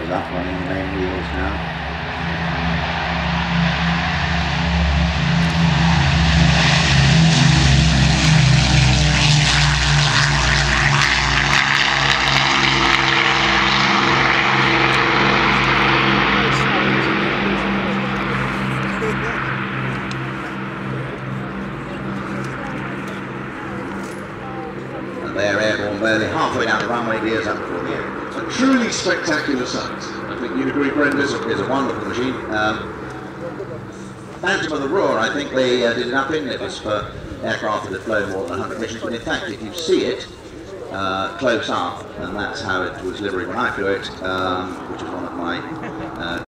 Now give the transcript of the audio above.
loaded up, running the main wheels now. They're airborne barely halfway down the runway, gears up before the air. A truly spectacular sight. I think you'd agree, Brendan. It's a wonderful machine. Phantom of the Roar, I think they did enough in it for aircraft that had flown more than 100 missions, but in fact if you see it close up, and that's how it was delivering when I flew it, which is one of my